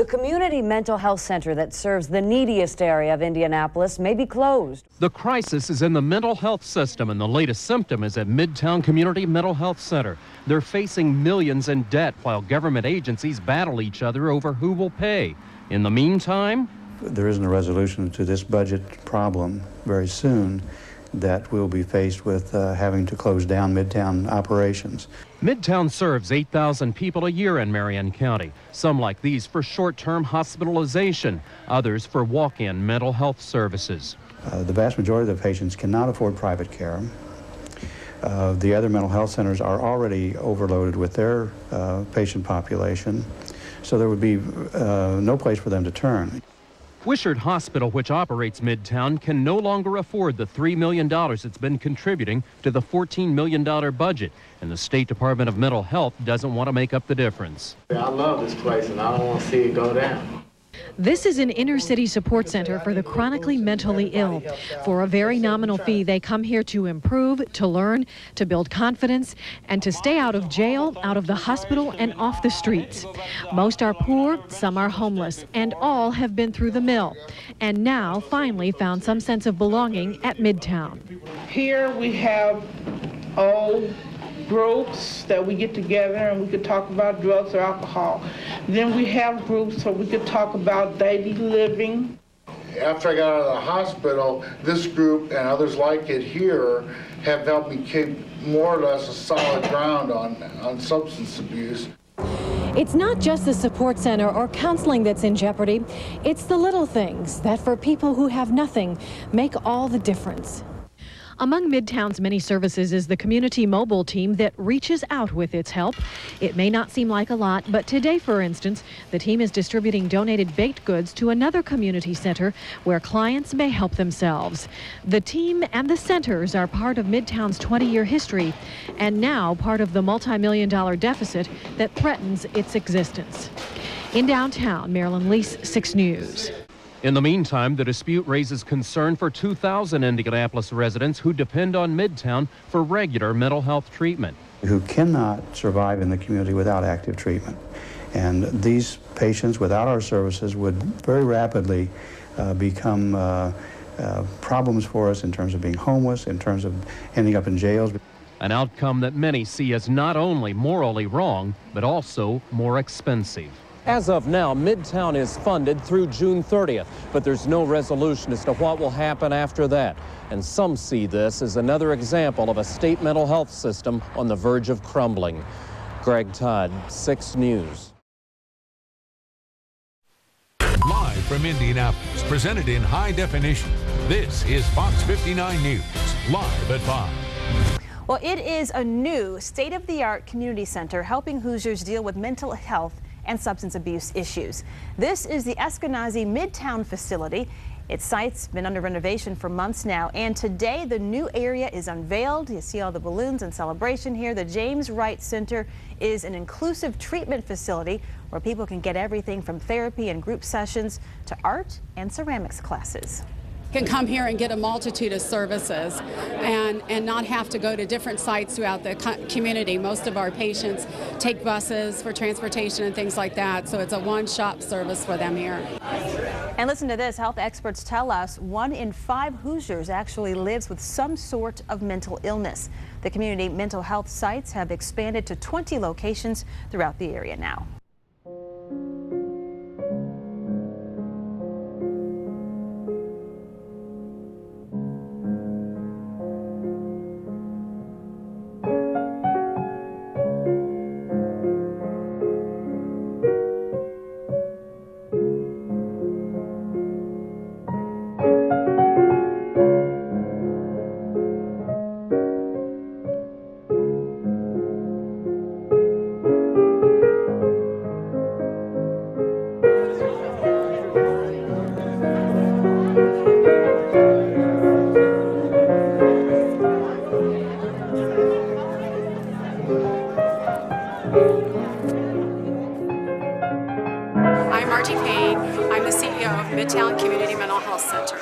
The community mental health center that serves the neediest area of Indianapolis may be closed. The crisis is in the mental health system, and the latest symptom is at Midtown Community Mental Health Center. They're facing millions in debt while government agencies battle each other over who will pay. In the meantime, there isn't a resolution to this budget problem very soon that we'll be faced with having to close down Midtown operations. Midtown serves 8,000 people a year in Marion County, some like these for short-term hospitalization, others for walk-in mental health services. The vast majority of the patients cannot afford private care. The other mental health centers are already overloaded with their patient population, so there would be no place for them to turn. Wishart Hospital, which operates Midtown, can no longer afford the $3 million it's been contributing to the $14 million budget, and the State Department of Mental Health doesn't want to make up the difference. I love this place, and I don't want to see it go down. This is an inner-city support center for the chronically mentally ill. For a very nominal fee, they come here to improve, to learn, to build confidence, and to stay out of jail, out of the hospital, and off the streets. Most are poor, some are homeless, and all have been through the mill, and now finally found some sense of belonging at Midtown. Here we have groups that we get together and we could talk about drugs or alcohol. Then we have groups where we could talk about daily living. After I got out of the hospital, this group and others like it here have helped me keep more or less a solid ground on substance abuse. It's not just the support center or counseling that's in jeopardy. It's the little things that for people who have nothing make all the difference. Among Midtown's many services is the community mobile team that reaches out with its help. It may not seem like a lot, but today, for instance, the team is distributing donated baked goods to another community center where clients may help themselves. The team and the centers are part of Midtown's 20-year history and now part of the multi-million-dollar deficit that threatens its existence. In downtown, Marilyn Lease, 6 News. In the meantime, the dispute raises concern for 2,000 Indianapolis residents who depend on Midtown for regular mental health treatment. Who cannot survive in the community without active treatment. And these patients without our services would very rapidly become problems for us in terms of being homeless, in terms of ending up in jails. An outcome that many see as not only morally wrong, but also more expensive. As of now, Midtown is funded through June 30th, but there's no resolution as to what will happen after that. And some see this as another example of a state mental health system on the verge of crumbling. Greg Todd, 6 News. Live from Indianapolis, presented in high definition, this is Fox 59 News, live at 5. Well, it is a new state-of-the-art community center helping Hoosiers deal with mental health and substance abuse issues. This is the Eskenazi Midtown facility. Its site's been under renovation for months now, and today the new area is unveiled. You see all the balloons and celebration here. The James Wright Center is an inclusive treatment facility where people can get everything from therapy and group sessions to art and ceramics classes. Can come here and get a multitude of services and not have to go to different sites throughout the community. Most of our patients take buses for transportation and things like that, so it's a one-stop service for them here. And listen to this, health experts tell us 1 in 5 Hoosiers actually lives with some sort of mental illness. The community mental health sites have expanded to 20 locations throughout the area now. I'm the CEO of Midtown Community Mental Health Center.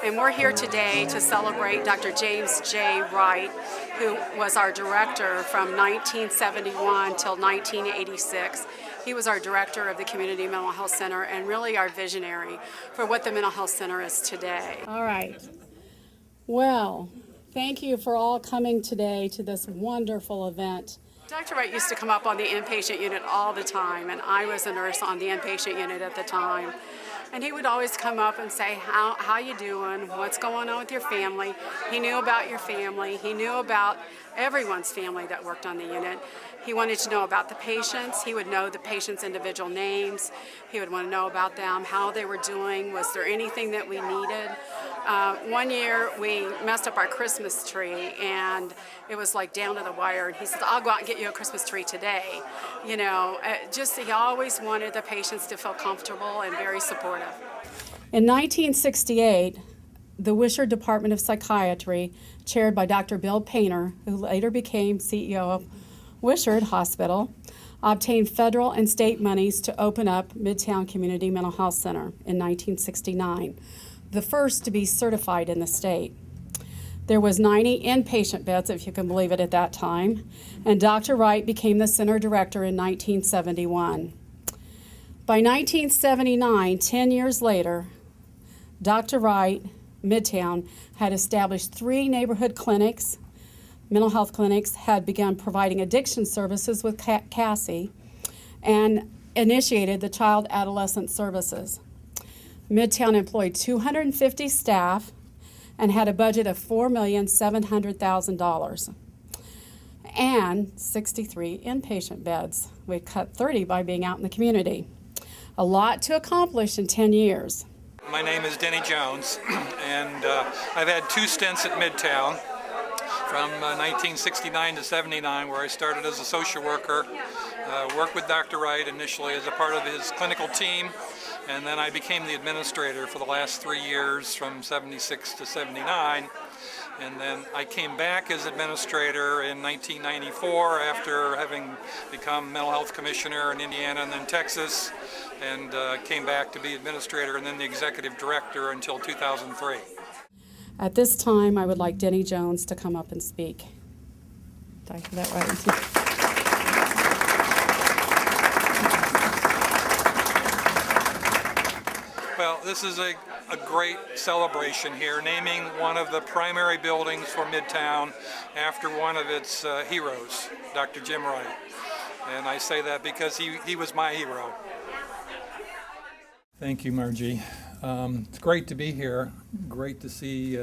And we're here today to celebrate Dr. James J. Wright, who was our director from 1971 till 1986. He was our director of the Community Mental Health Center and really our visionary for what the mental health center is today. All right. Well, thank you for all coming today to this wonderful event. Dr. Wright used to come up on the inpatient unit all the time, and I was a nurse on the inpatient unit at the time. And he would always come up and say, how you doing? What's going on with your family? He knew about your family. He knew about everyone's family that worked on the unit. He wanted to know about the patients. He would know the patients' individual names. He would want to know about them, how they were doing. Was there anything that we needed? One year we messed up our Christmas tree, and it was like down to the wire. And he said, I'll go out and get you a Christmas tree today. You know, he always wanted the patients to feel comfortable and very supportive. In 1968, the Wishart Department of Psychiatry, chaired by Dr. Bill Painter, who later became CEO of Wishart Hospital, obtained federal and state monies to open up Midtown Community Mental Health Center in 1969, the first to be certified in the state. There was 90 inpatient beds, if you can believe it, at that time, and Dr. Wright became the center director in 1971. By 1979, 10 years later, Dr. Wright, Midtown, had established 3 neighborhood clinics, mental health clinics, had begun providing addiction services with Cassie, and initiated the Child Adolescent Services. Midtown employed 250 staff and had a budget of $4,700,000 and 63 inpatient beds. We cut 30 by being out in the community. A lot to accomplish in 10 years. My name is Denny Jones, and I've had 2 stints at Midtown from 1969 to 79, where I started as a social worker, worked with Dr. Wright initially as a part of his clinical team, and then I became the administrator for the last 3 years from 76 to 79. And then I came back as administrator in 1994 after having become mental health commissioner in Indiana and then Texas, and came back to be administrator and then the executive director until 2003. At this time, I would like Denny Jones to come up and speak. Did I get that right? Well, this is a great celebration here, naming one of the primary buildings for Midtown after one of its heroes, Dr. Jim Wright. And I say that because he was my hero. Thank you, Margie. It's great to be here. Great to see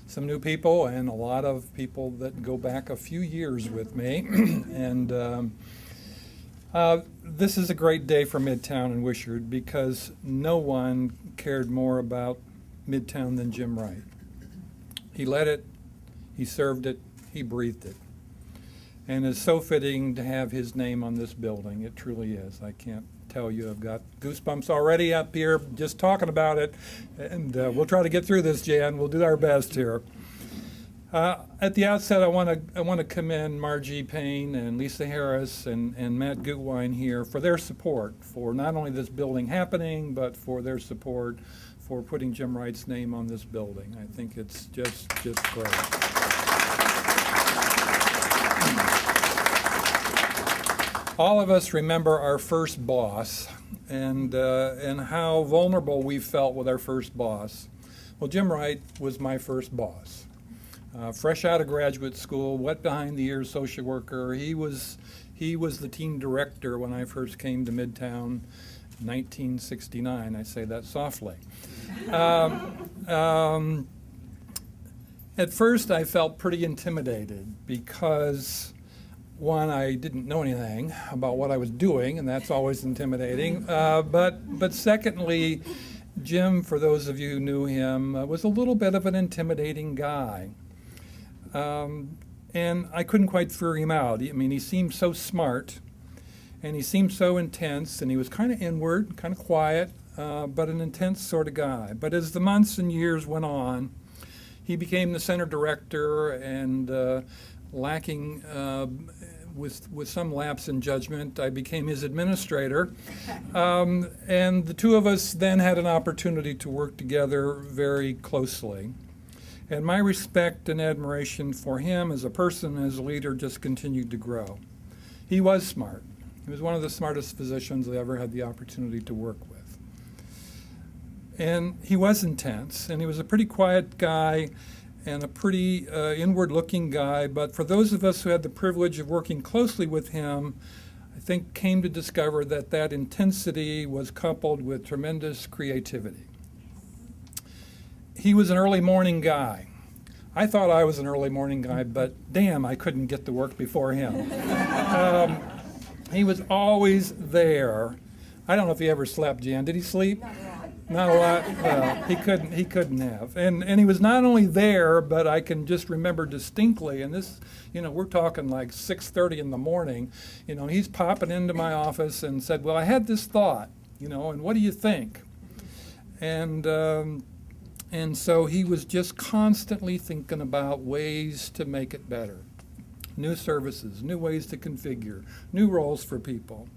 some new people and a lot of people that go back a few years with me. And this is a great day for Midtown and Wishart because no one cared more about Midtown than Jim Wright. He led it, he served it, he breathed it. And it's so fitting to have his name on this building. It truly is. I can't tell you, I've got goosebumps already up here just talking about it. And we'll try to get through this, Jan. We'll do our best here. At the outset, I want to commend Margie Payne and Lisa Harris and Matt Gutwein here for their support for not only this building happening, but for their support for putting Jim Wright's name on this building. I think it's just great. All of us remember our first boss and how vulnerable we felt with our first boss. Well, Jim Wright was my first boss. Fresh out of graduate school, wet behind the ears social worker. He was the team director when I first came to Midtown, 1969. I say that softly. At first, I felt pretty intimidated because, one, I didn't know anything about what I was doing, and that's always intimidating. But secondly, Jim, for those of you who knew him, was a little bit of an intimidating guy. And I couldn't quite figure him out. I mean, he seemed so smart, and he seemed so intense, and he was kind of inward, kind of quiet, but an intense sort of guy. But as the months and years went on, he became the center director, and lacking with some lapse in judgment, I became his administrator. And the two of us then had an opportunity to work together very closely. And my respect and admiration for him as a person and as a leader just continued to grow. He was smart. He was one of the smartest physicians I ever had the opportunity to work with. And he was intense, and he was a pretty quiet guy and a pretty inward-looking guy, but for those of us who had the privilege of working closely with him, I think came to discover that that intensity was coupled with tremendous creativity. He was an early morning guy. I thought I was an early morning guy, but damn, I couldn't get to work before him. He was always there. I don't know if he ever slept, Jan. Did he sleep? Not a lot. Well, he couldn't have. And he was not only there, but I can just remember distinctly, and this, we're talking like 6:30 in the morning, he's popping into my office and said, well, I had this thought, and what do you think? And so he was just constantly thinking about ways to make it better. New services, new ways to configure, new roles for people.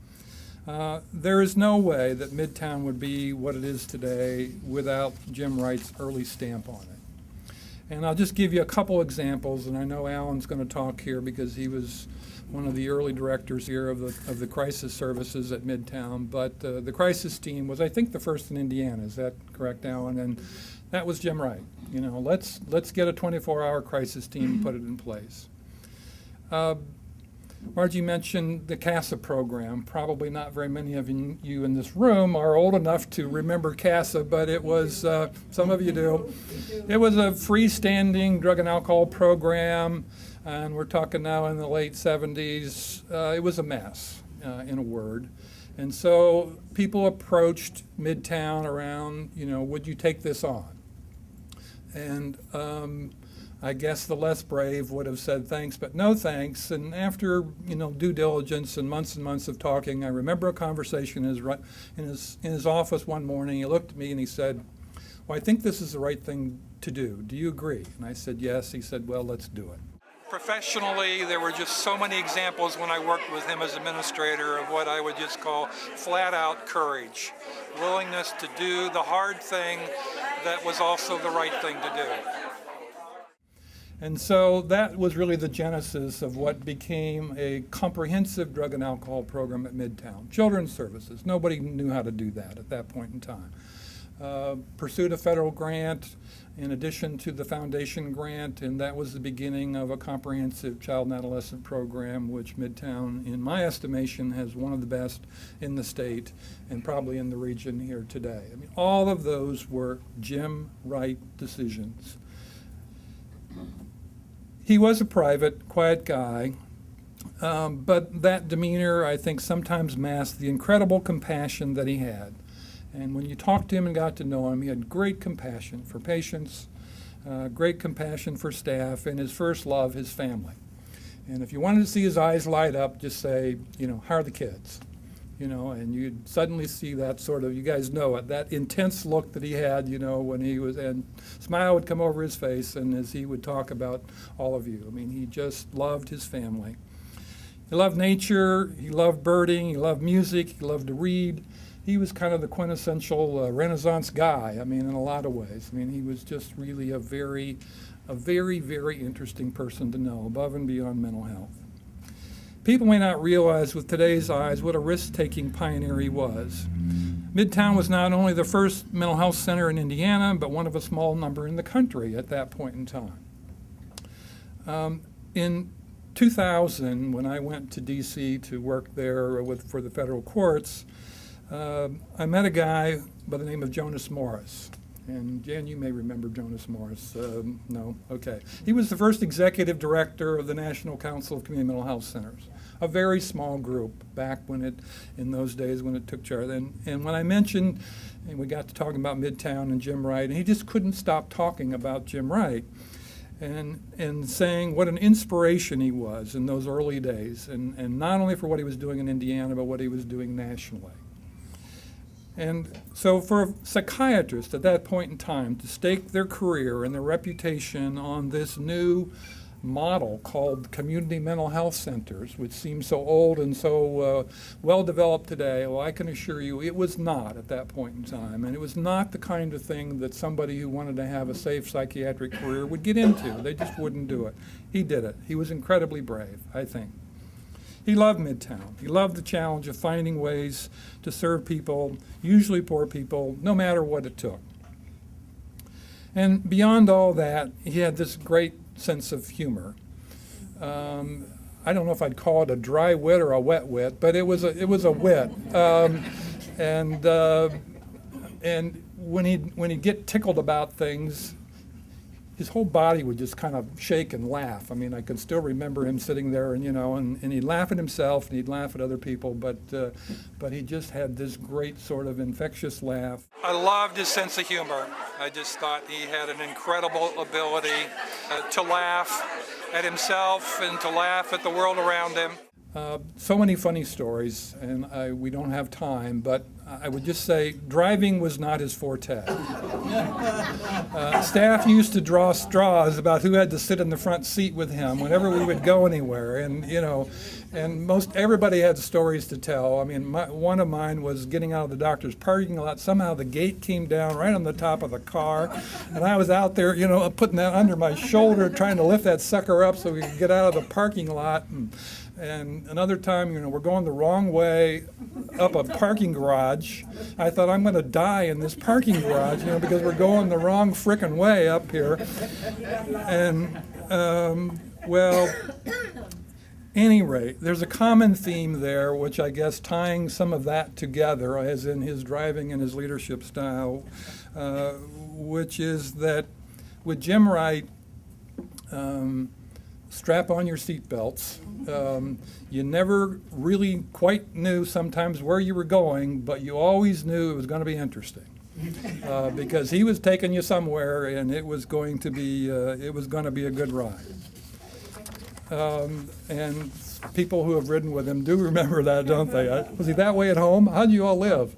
There is no way that Midtown would be what it is today without Jim Wright's early stamp on it. And I'll just give you a couple examples, and I know Alan's going to talk here because he was one of the early directors here of the crisis services at Midtown. But the crisis team was, I think, the first in Indiana. Is that correct, Alan? And that was Jim Wright. Let's get a 24-hour crisis team and put it in place. Margie mentioned the CASA program. Probably not very many of you in this room are old enough to remember CASA, but it was, some of you do. It was a freestanding drug and alcohol program, and we're talking now in the late 70s. It was a mess, in a word. And so people approached Midtown around, would you take this on? And I guess the less brave would have said thanks, but no thanks. And after due diligence and months of talking, I remember a conversation in his office one morning. He looked at me and he said, "Well, I think this is the right thing to do. Do you agree?" And I said, "Yes." He said, "Well, let's do it." Professionally, there were just so many examples when I worked with him as administrator of what I would just call flat-out courage, willingness to do the hard thing that was also the right thing to do. And so that was really the genesis of what became a comprehensive drug and alcohol program at Midtown. Children's services. Nobody knew how to do that at that point in time. Pursued a federal grant in addition to the foundation grant, and that was the beginning of a comprehensive child and adolescent program, which Midtown, in my estimation, has one of the best in the state and probably in the region here today. I mean, all of those were Jim Wright decisions. He was a private, quiet guy, but that demeanor, I think, sometimes masked the incredible compassion that he had. And when you talked to him and got to know him, he had great compassion for patients, great compassion for staff, and his first love, his family. And if you wanted to see his eyes light up, just say, how are the kids? And you'd suddenly see that sort of, you guys know it, that intense look that he had, when he was, and smile would come over his face, and as he would talk about all of you. I mean, he just loved his family. He loved nature, he loved birding, he loved music, he loved to read. He was kind of the quintessential Renaissance guy, I mean, in a lot of ways. I mean, he was just really a very, very interesting person to know, above and beyond mental health. People may not realize with today's eyes what a risk-taking pioneer he was. Midtown was not only the first mental health center in Indiana, but one of a small number in the country at that point in time. In 2000, when I went to D.C. to work there for the federal courts, I met a guy by the name of Jonas Morris. And Jan, you may remember Jonas Morris. No? Okay. He was the first executive director of the National Council of Community Mental Health Centers, a very small group back in those days when it took charge. And when I mentioned, and we got to talking about Midtown and Jim Wright, and he just couldn't stop talking about Jim Wright and saying what an inspiration he was in those early days, and not only for what he was doing in Indiana, but what he was doing nationally. And so for a psychiatrist at that point in time to stake their career and their reputation on this new model called community mental health centers, which seems so old and so well developed today, well, I can assure you it was not at that point in time. And it was not the kind of thing that somebody who wanted to have a safe psychiatric career would get into. They just wouldn't do it. He did it. He was incredibly brave, I think. He loved Midtown. He loved the challenge of finding ways to serve people, usually poor people, no matter what it took. And beyond all that, he had this great sense of humor. I don't know if I'd call it a dry wit or a wet wit, but it was a wit. And when he'd get tickled about things, his whole body would just kind of shake and laugh. I mean, I can still remember him sitting there, and and he'd laugh at himself, and he'd laugh at other people, but he just had this great sort of infectious laugh. I loved his sense of humor. I just thought he had an incredible ability to laugh at himself and to laugh at the world around him. So many funny stories, and we don't have time, but I would just say driving was not his forte. Staff used to draw straws about who had to sit in the front seat with him whenever we would go anywhere, and most everybody had stories to tell. I mean, one of mine was getting out of the doctor's parking lot. Somehow the gate came down right on the top of the car, and I was out there, putting that under my shoulder, trying to lift that sucker up so we could get out of the parking lot. And another time, we're going the wrong way up a parking garage. I thought, I'm going to die in this parking garage, because we're going the wrong frickin' way up here. And, any rate, there's a common theme there, which I guess tying some of that together, as in his driving and his leadership style, which is that with Jim Wright, strap on your seatbelts. You never really quite knew sometimes where you were going, but you always knew it was going to be interesting. Because he was taking you somewhere, and it was going to be a good ride. And people who have ridden with him do remember that, don't they? Was he that way at home? How'd you all live?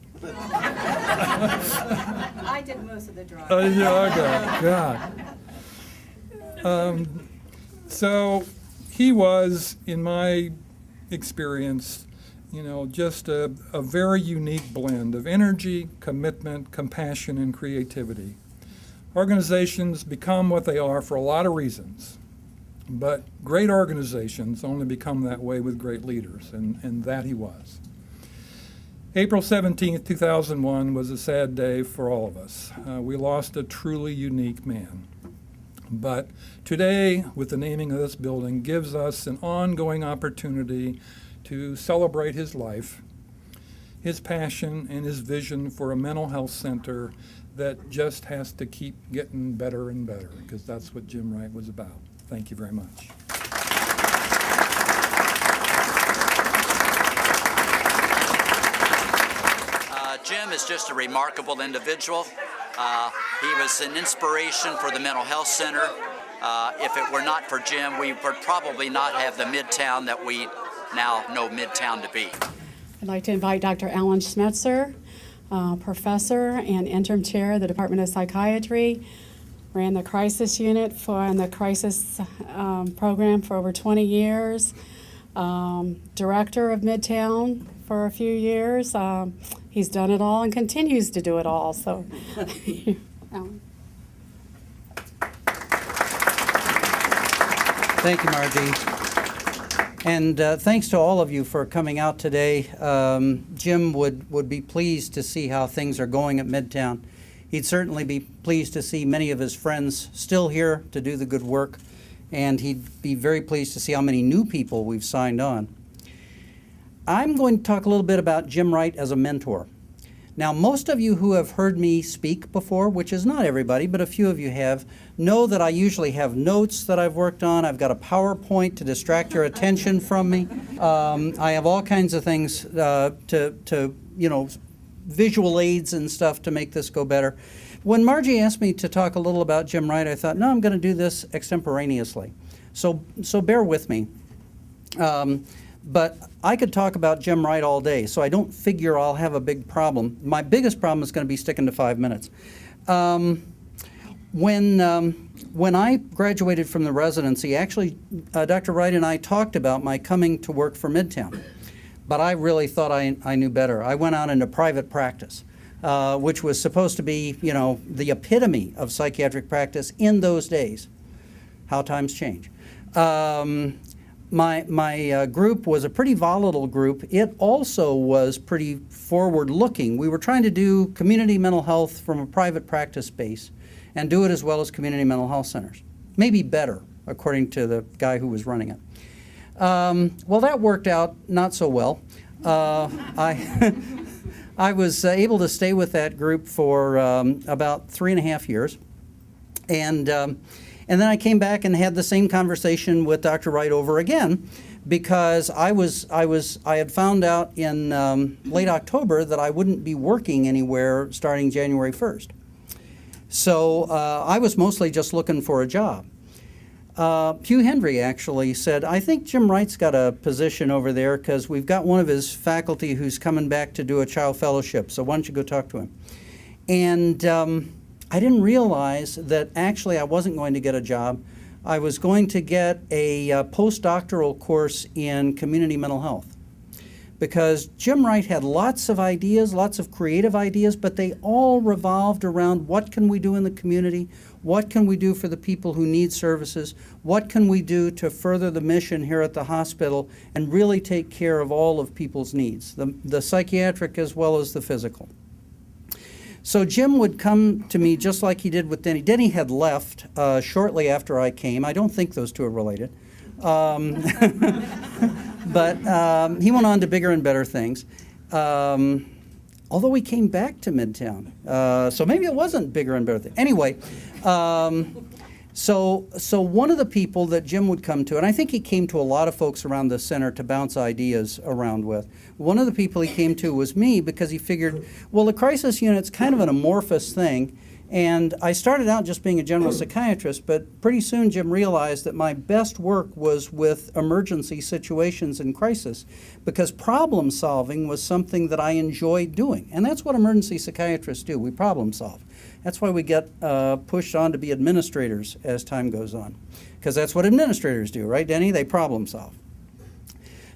I did most of the drive. Yeah, okay. God. So he was, in my experience, just a very unique blend of energy, commitment, compassion, and creativity. Organizations become what they are for a lot of reasons, but great organizations only become that way with great leaders, and that he was. April 17th, 2001 was a sad day for all of us. We lost a truly unique man. But today, with the naming of this building, gives us an ongoing opportunity to celebrate his life, his passion, and his vision for a mental health center that just has to keep getting better and better, because that's what Jim Wright was about. Thank you very much. Jim is just a remarkable individual. He was an inspiration for the Mental Health Center. If it were not for Jim, we would probably not have the Midtown that we now know Midtown to be. I'd like to invite Dr. Alan Schmetzer, professor and interim chair of the Department of Psychiatry, ran the crisis unit and the crisis program for over 20 years, director of Midtown for a few years. He's done it all and continues to do it all. So, Alan. Thank you, Margie. And thanks to all of you for coming out today. Jim would be pleased to see how things are going at Midtown. He'd certainly be pleased to see many of his friends still here to do the good work, and he'd be very pleased to see how many new people we've signed on. I'm going to talk a little bit about Jim Wright as a mentor. Now, most of you who have heard me speak before, which is not everybody, but a few of you have, know that I usually have notes that I've worked on. I've got a PowerPoint to distract your attention from me. I have all kinds of things to visual aids and stuff to make this go better. When Margie asked me to talk a little about Jim Wright, I thought, no, I'm going to do this extemporaneously. So bear with me. But I could talk about Jim Wright all day, so I don't figure I'll have a big problem. My biggest problem is going to be sticking to 5 minutes. When I graduated from the residency, actually, Dr. Wright and I talked about my coming to work for Midtown. But I really thought I knew better. I went out into private practice, which was supposed to be, the epitome of psychiatric practice in those days. How times change. my group was a pretty volatile group. It also was pretty forward-looking. We were trying to do community mental health from a private practice base and do it as well as community mental health centers. Maybe better, according to the guy who was running it. Well, that worked out not so well. I was able to stay with that group for about 3.5 years. And then I came back and had the same conversation with Dr. Wright over again, because I had found out in late October that I wouldn't be working anywhere starting January 1st. So I was mostly just looking for a job. Hugh Hendry actually said, I think Jim Wright's got a position over there because we've got one of his faculty who's coming back to do a child fellowship, so why don't you go talk to him? And I didn't realize that actually I wasn't going to get a job. I was going to get a postdoctoral course in community mental health, because Jim Wright had lots of ideas, lots of creative ideas, but they all revolved around what can we do in the community, what can we do for the people who need services, what can we do to further the mission here at the hospital and really take care of all of people's needs, the psychiatric as well as the physical. So Jim would come to me just like he did with Denny. Denny had left shortly after I came. I don't think those two are related. But he went on to bigger and better things. Although he came back to Midtown. So maybe it wasn't bigger and better things. Anyway, so one of the people that Jim would come to, and I think he came to a lot of folks around the center to bounce ideas around with. One of the people he came to was me, because he figured, well, the crisis unit's kind of an amorphous thing. And I started out just being a general psychiatrist, but pretty soon Jim realized that my best work was with emergency situations and crisis, because problem solving was something that I enjoyed doing. And that's what emergency psychiatrists do. We problem solve. That's why we get pushed on to be administrators as time goes on, because that's what administrators do, right, Denny? They problem solve.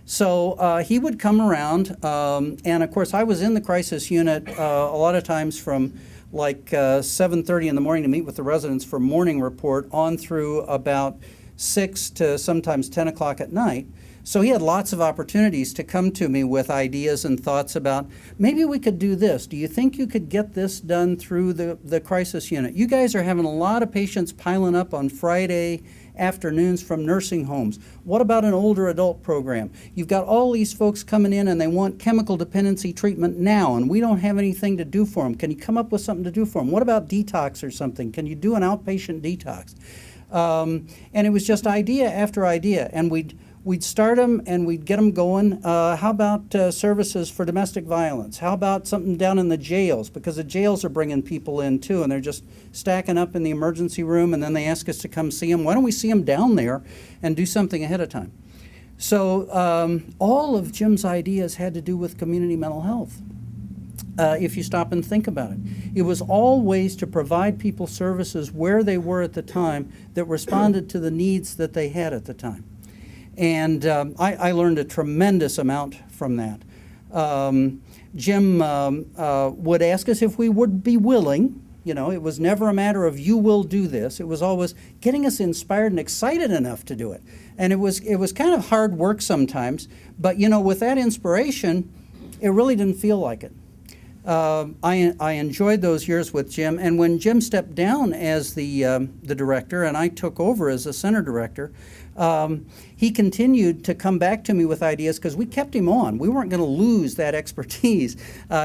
So he would come around, and of course I was in the crisis unit a lot of times from like 7:30 in the morning to meet with the residents for morning report on through about 6 to sometimes 10 o'clock at night. So he had lots of opportunities to come to me with ideas and thoughts about, maybe we could do this. Do you think you could get this done through the crisis unit? You guys are having a lot of patients piling up on Friday afternoons from nursing homes. What about an older adult program? You've got all these folks coming in and they want chemical dependency treatment now, and we don't have anything to do for them. Can you come up with something to do for them? What about detox or something? Can you do an outpatient detox? And it was just idea after idea, and we'd start them and we'd get them going. How about services for domestic violence? How about something down in the jails? Because the jails are bringing people in too, and they're just stacking up in the emergency room, and then they ask us to come see them. Why don't we see them down there and do something ahead of time? So all of Jim's ideas had to do with community mental health. If you stop and think about it, it was all ways to provide people services where they were at the time that responded to the needs that they had at the time. And I learned a tremendous amount from that. Jim would ask us if we would be willing. You know, it was never a matter of you will do this. It was always getting us inspired and excited enough to do it. And it was kind of hard work sometimes, but you know, with that inspiration, it really didn't feel like it. I enjoyed those years with Jim, and when Jim stepped down as the director and I took over as the center director, he continued to come back to me with ideas because we kept him on. We weren't going to lose that expertise.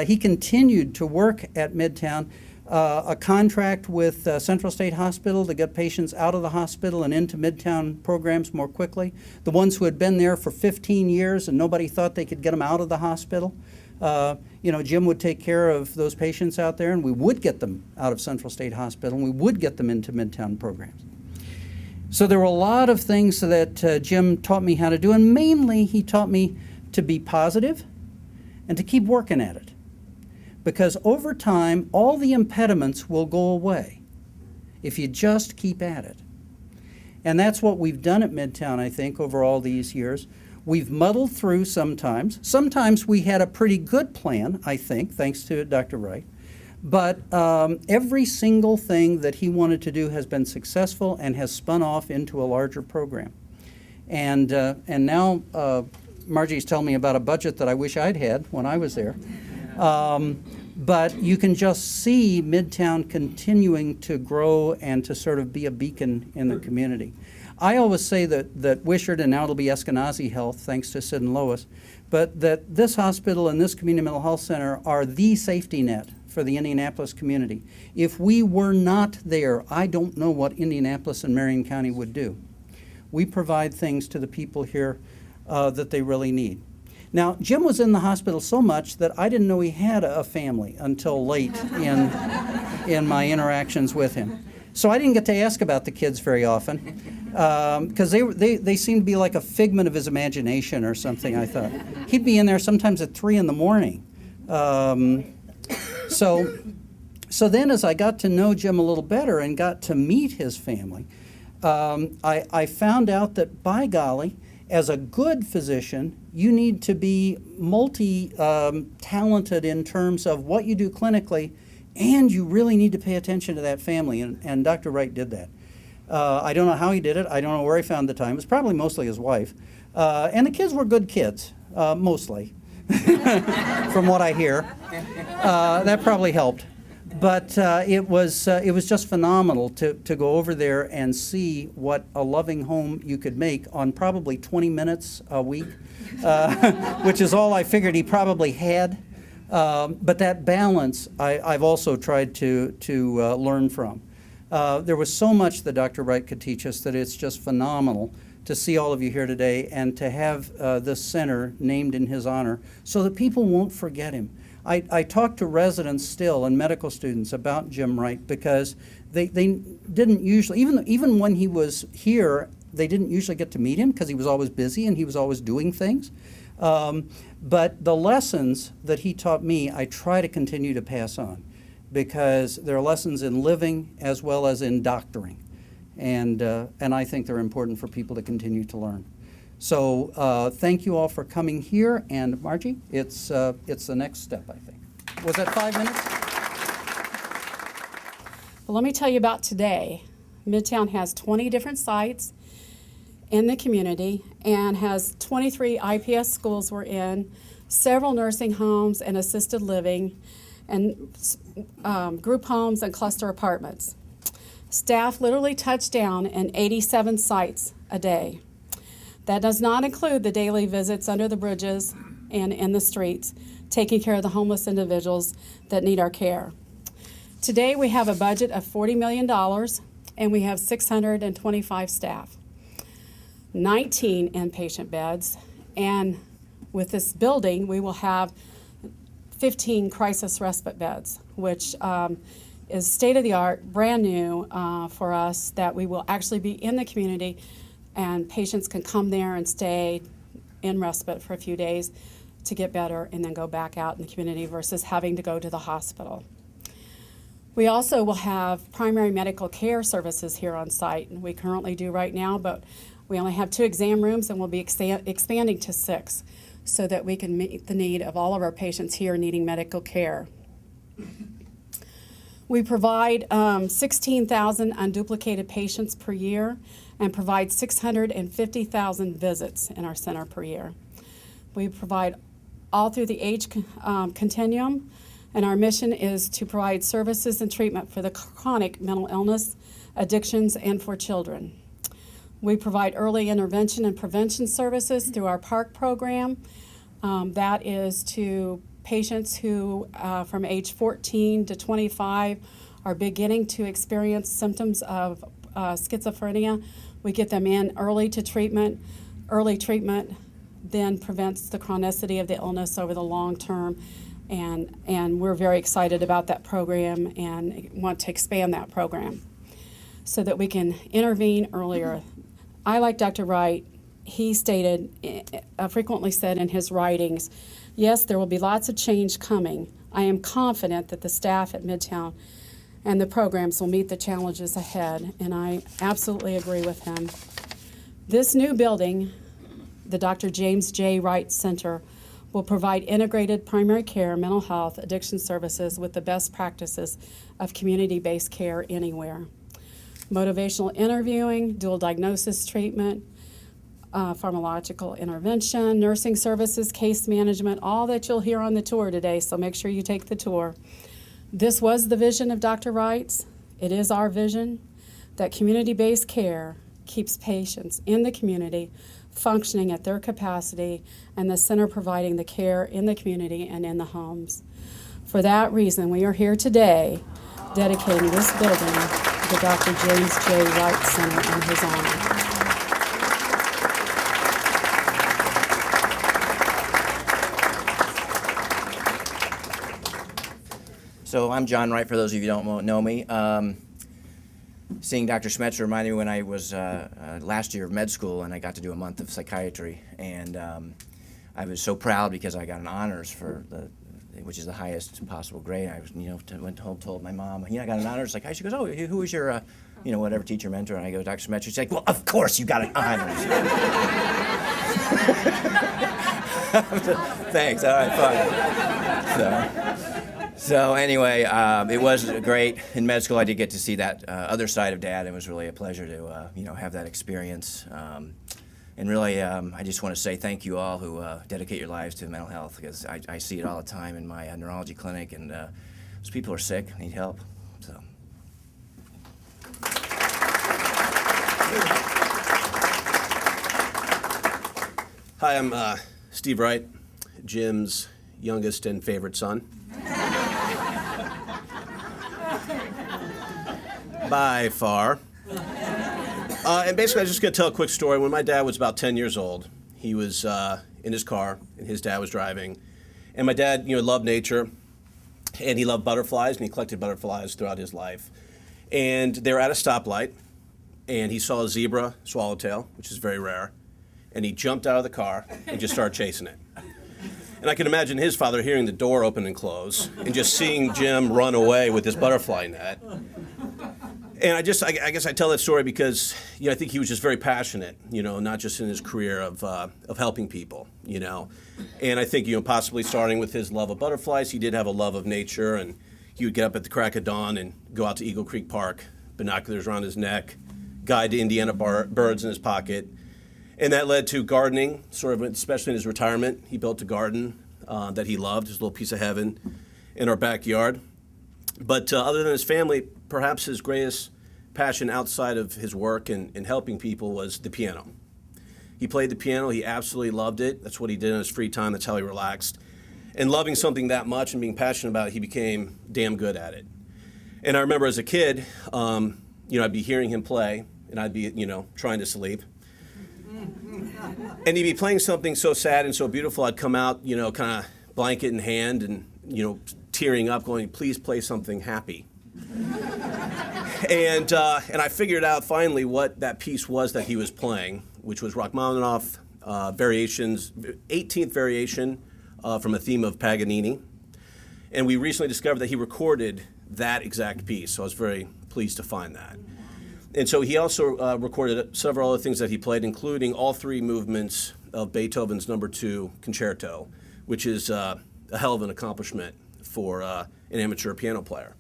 He continued to work at Midtown, a contract with Central State Hospital to get patients out of the hospital and into Midtown programs more quickly. The ones who had been there for 15 years and nobody thought they could get them out of the hospital. You know, Jim would take care of those patients out there, and we would get them out of Central State Hospital, and we would get them into Midtown programs. So there were a lot of things that Jim taught me how to do, and mainly he taught me to be positive and to keep working at it. Because over time, all the impediments will go away if you just keep at it. And that's what we've done at Midtown, I think, over all these years. We've muddled through sometimes. Sometimes we had a pretty good plan, I think, thanks to Dr. Wright. But every single thing that he wanted to do has been successful and has spun off into a larger program. And now Margie's telling me about a budget that I wish I'd had when I was there. But you can just see Midtown continuing to grow and to sort of be a beacon in the community. I always say that Wishart, and now it'll be Eskenazi Health, thanks to Sid and Lois, but that this hospital and this community mental health center are the safety net for the Indianapolis community. If we were not there, I don't know what Indianapolis and Marion County would do. We provide things to the people here that they really need. Now, Jim was in the hospital so much that I didn't know he had a family until late in my interactions with him. So I didn't get to ask about the kids very often because they seemed to be like a figment of his imagination or something, I thought. He'd be in there sometimes at 3 in the morning. So then as I got to know Jim a little better and got to meet his family, I found out that, by golly, as a good physician, you need to be multi-talented in terms of what you do clinically, and you really need to pay attention to that family, and Dr. Wright did that. I don't know how he did it. I don't know where he found the time. It was probably mostly his wife. And the kids were good kids, mostly, from what I hear. That probably helped. But it was just phenomenal to go over there and see what a loving home you could make on probably 20 minutes a week, which is all I figured he probably had. But that balance I've also tried to learn from. There was so much that Dr. Wright could teach us that it's just phenomenal to see all of you here today and to have this center named in his honor so that people won't forget him. I talk to residents still and medical students about Jim Wright because they didn't usually, even when he was here, they didn't usually get to meet him because he was always busy and he was always doing things. But the lessons that he taught me, I try to continue to pass on because there are lessons in living as well as in doctoring. And I think they're important for people to continue to learn. So thank you all for coming here. And Margie, it's the next step, I think. Was that 5 minutes? Well, let me tell you about today. Midtown has 20 different sites in the community and has 23 IPS schools we're in, several nursing homes and assisted living, and group homes and cluster apartments. Staff literally touch down in 87 sites a day. That does not include the daily visits under the bridges and in the streets, taking care of the homeless individuals that need our care. Today we have a budget of $40 million and we have 625 staff, 19 inpatient beds, and with this building we will have 15 crisis respite beds, which is state-of-the-art, brand new for us, that we will actually be in the community and patients can come there and stay in respite for a few days to get better and then go back out in the community versus having to go to the hospital. We also will have primary medical care services here on site, and we currently do right now, but we only have 2 exam rooms and we'll be expanding to 6 so that we can meet the need of all of our patients here needing medical care. We provide 16,000 unduplicated patients per year and provide 650,000 visits in our center per year. We provide all through the age continuum, and our mission is to provide services and treatment for the chronic mental illness, addictions, and for children. We provide early intervention and prevention services through our PARC program. That is to patients who, from age 14 to 25, are beginning to experience symptoms of schizophrenia. We get them in early to treatment. Early treatment then prevents the chronicity of the illness over the long term, and we're very excited about that program and want to expand that program so that we can intervene earlier. I, like Dr. Wright, he stated, frequently said in his writings, yes, there will be lots of change coming. I am confident that the staff at Midtown and the programs will meet the challenges ahead, and I absolutely agree with him. This new building, the Dr. James J. Wright Center, will provide integrated primary care, mental health, addiction services with the best practices of community-based care anywhere. Motivational interviewing, dual diagnosis treatment, pharmacological intervention, nursing services, case management, all that you'll hear on the tour today, so make sure you take the tour. This was the vision of Dr. Wright's. It is our vision that community-based care keeps patients in the community functioning at their capacity, and the center providing the care in the community and in the homes. For that reason, we are here today dedicating this building to the Dr. James J. Wright Center in his honor. So I'm John Wright, for those of you who don't know me. Seeing Dr. Schmetzer reminded me when I was last year of med school and I got to do a month of psychiatry. And I was so proud because I got an honors for which is the highest possible grade. I was, went home, told my mom, I got an honors. Like, she goes, oh, who was your, whatever teacher mentor? And I go, Dr. Schmetzer. She's like, well, of course you got an honors. Thanks. All right, fine. So anyway, it was great. In med school, I did get to see that other side of Dad. It was really a pleasure to, have that experience. And really, I just want to say thank you all who dedicate your lives to mental health, because I see it all the time in my neurology clinic, and those people are sick, need help. So. Hi, I'm Steve Wright, Jim's youngest and favorite son. By far. And basically, I'm just going to tell a quick story. When my dad was about 10 years old, he was in his car, and his dad was driving. And my dad, loved nature, and he loved butterflies, and he collected butterflies throughout his life. And they were at a stoplight, and he saw a zebra swallowtail, which is very rare, and he jumped out of the car and just started chasing it. And I can imagine his father hearing the door open and close, and just seeing Jim run away with this butterfly net. And I guess I tell that story because, I think he was just very passionate, not just in his career of helping people, And I think, possibly starting with his love of butterflies, he did have a love of nature, and he would get up at the crack of dawn and go out to Eagle Creek Park, binoculars around his neck, guide to Indiana birds in his pocket. And that led to gardening, sort of, especially in his retirement. He built a garden that he loved, his little piece of heaven in our backyard. But other than his family, perhaps his greatest passion outside of his work and helping people was the piano. He played the piano. He absolutely loved it. That's what he did in his free time. That's how he relaxed. And loving something that much and being passionate about it, he became damn good at it. And I remember as a kid, I'd be hearing him play, and I'd be, trying to sleep. And he'd be playing something so sad and so beautiful, I'd come out, kind of blanket in hand and, tearing up, going, please play something happy. And I figured out finally what that piece was that he was playing, which was Rachmaninoff variations, 18th variation from a theme of Paganini. And we recently discovered that he recorded that exact piece, so I was very pleased to find that. And so he also recorded several other things that he played, including all three movements of Beethoven's No. 2 Concerto, which is a hell of an accomplishment for an amateur piano player.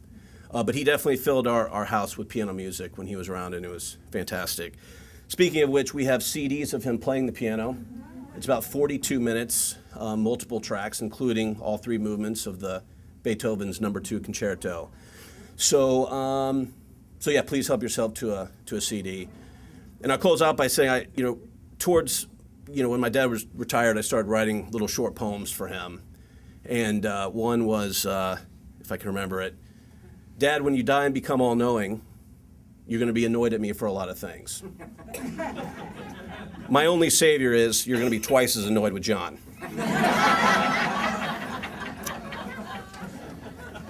But he definitely filled our house with piano music when he was around, and it was fantastic. Speaking of which, we have CDs of him playing the piano. It's about 42 minutes, multiple tracks, including all three movements of the Beethoven's No. 2 Concerto. So yeah, please help yourself to a CD. And I'll close out by saying, towards, when my dad was retired, I started writing little short poems for him. And one was, if I can remember it, Dad, when you die and become all-knowing, you're going to be annoyed at me for a lot of things. My only savior is you're going to be twice as annoyed with John.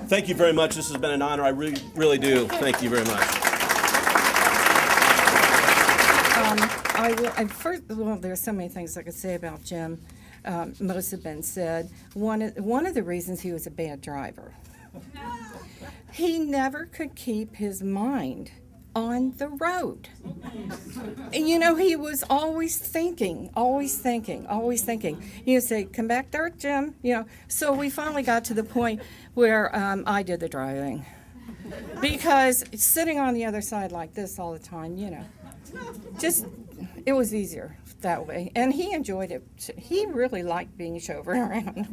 Thank you very much. This has been an honor. I really, really do. Thank you very much. There's so many things I could say about Jim. Most have been said. One of the reasons he was a bad driver. He never could keep his mind on the road. He was always thinking. You say, come back there, Jim. So we finally got to the point where I did the driving. Because sitting on the other side like this all the time, it was easier that way. And he enjoyed it. He really liked being chauffeured around.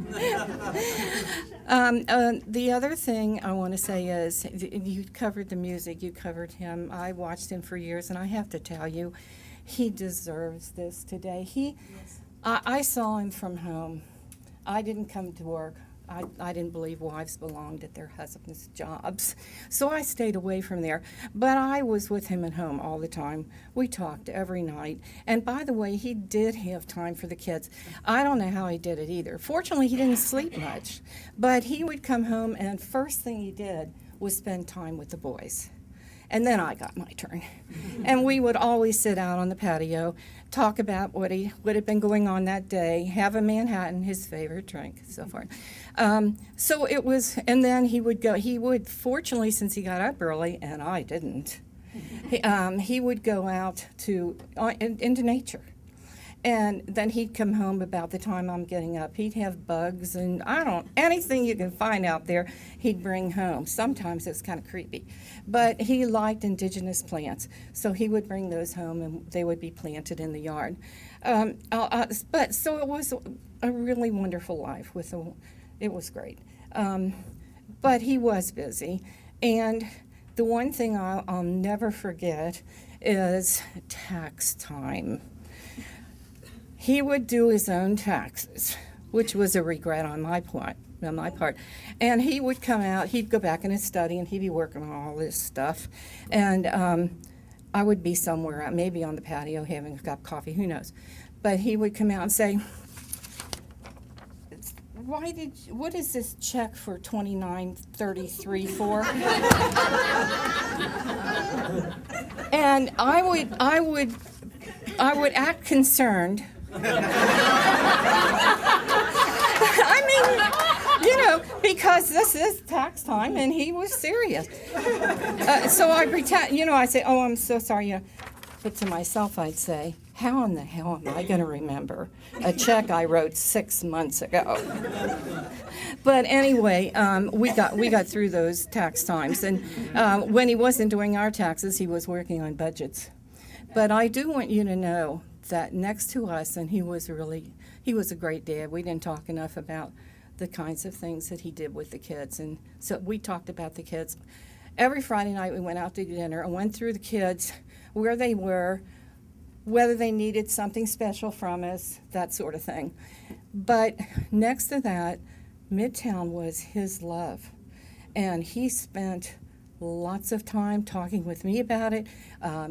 The other thing I want to say is, you covered the music, you covered him. I watched him for years, and I have to tell you, he deserves this today. I saw him from home. I didn't come to work. I didn't believe wives belonged at their husbands' jobs. So I stayed away from there. But I was with him at home all the time. We talked every night. And by the way, he did have time for the kids. I don't know how he did it either. Fortunately, he didn't sleep much. But he would come home, and first thing he did was spend time with the boys. And then I got my turn. And we would always sit out on the patio, talk about what had been going on that day, have a Manhattan, his favorite drink, so forth. So it was, and then he would, fortunately, since he got up early, and I didn't, he would go out into nature. And then he'd come home about the time I'm getting up. He'd have bugs and anything you can find out there, he'd bring home. Sometimes it's kind of creepy. But he liked indigenous plants, so he would bring those home and they would be planted in the yard. So it was a really wonderful life. It was great. But he was busy. And the one thing I'll never forget is tax time. He would do his own taxes, which was a regret on my part. And he would come out, he'd go back in his study, and he'd be working on all this stuff. And I would be somewhere, maybe on the patio having a cup of coffee, who knows. But he would come out and say, what is this check for $29.33 for? And I would act concerned. I mean, because this is tax time, and he was serious. So I pretend, I say, oh, I'm so sorry. But to myself, I'd say, how in the hell am I going to remember a check I wrote 6 months ago? But anyway, we got through those tax times. And when he wasn't doing our taxes, he was working on budgets. But I do want you to know that next to us, and he was a great dad. We didn't talk enough about the kinds of things that he did with the kids. And so we talked about the kids. Every Friday night we went out to dinner and went through the kids, where they were, whether they needed something special from us, that sort of thing. But next to that, Midtown was his love. And he spent lots of time talking with me about it,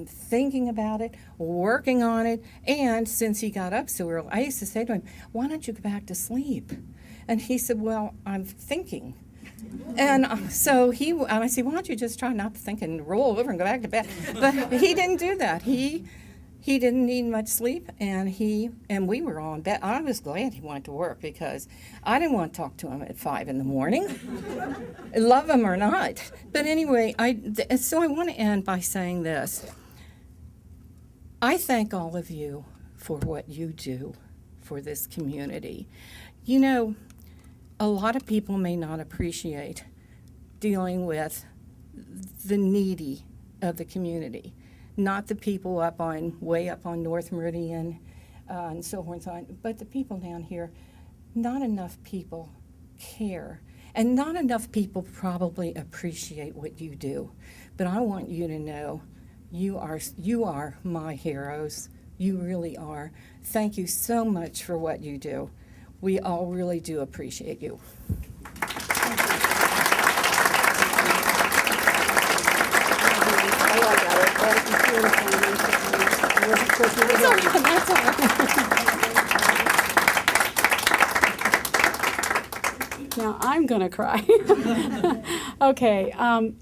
thinking about it, working on it. And since he got up so early, I used to say to him, why don't you go back to sleep? And he said, well, I'm thinking. And so I said, why don't you just try not to think and roll over and go back to bed? But he didn't do that. He didn't need much sleep, and we were all in bed. I was glad he went to work, because I didn't want to talk to him at 5 in the morning, love him or not. But anyway, so I want to end by saying this. I thank all of you for what you do for this community. A lot of people may not appreciate dealing with the needy of the community. Not the people way up on North Meridian and so forth and so on, but the people down here. Not enough people care, and not enough people probably appreciate what you do. But I want you to know you are my heroes. You really are. Thank you so much for what you do. We all really do appreciate you. Now I'm going to cry. Okay,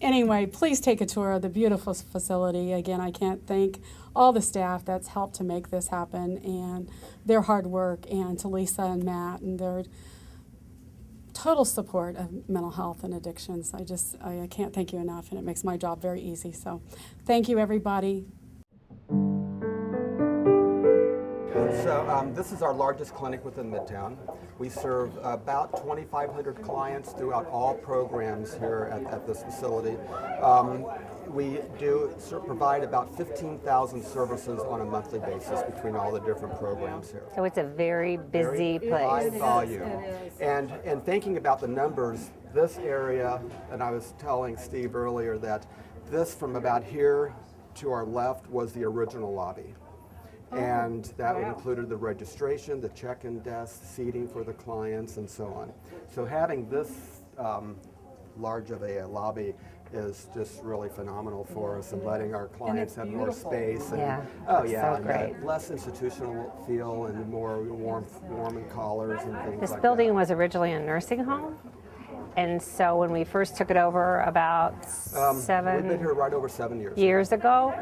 anyway, please take a tour of the beautiful facility. Again, I can't thank all the staff that's helped to make this happen, and their hard work, and to Lisa and Matt and their total support of mental health and addictions. I can't thank you enough, and it makes my job very easy. So thank you, everybody. So this is our largest clinic within Midtown. We serve about 2,500 clients throughout all programs here at this facility. we do provide about 15,000 services on a monthly basis between all the different programs here. So it's a very busy High place. volume. And thinking about the numbers, this area, and I was telling Steve earlier that this from about here to our left was the original lobby. And that included the registration, the check-in desk, seating for the clients, and so on. So having this large of a lobby is just really phenomenal for us, and letting our clients have more space. And, so great. Less institutional feel and more warm and collars and things This like building that. was originally a nursing home. And so when we first took it over about We've been here right over 7 years ago,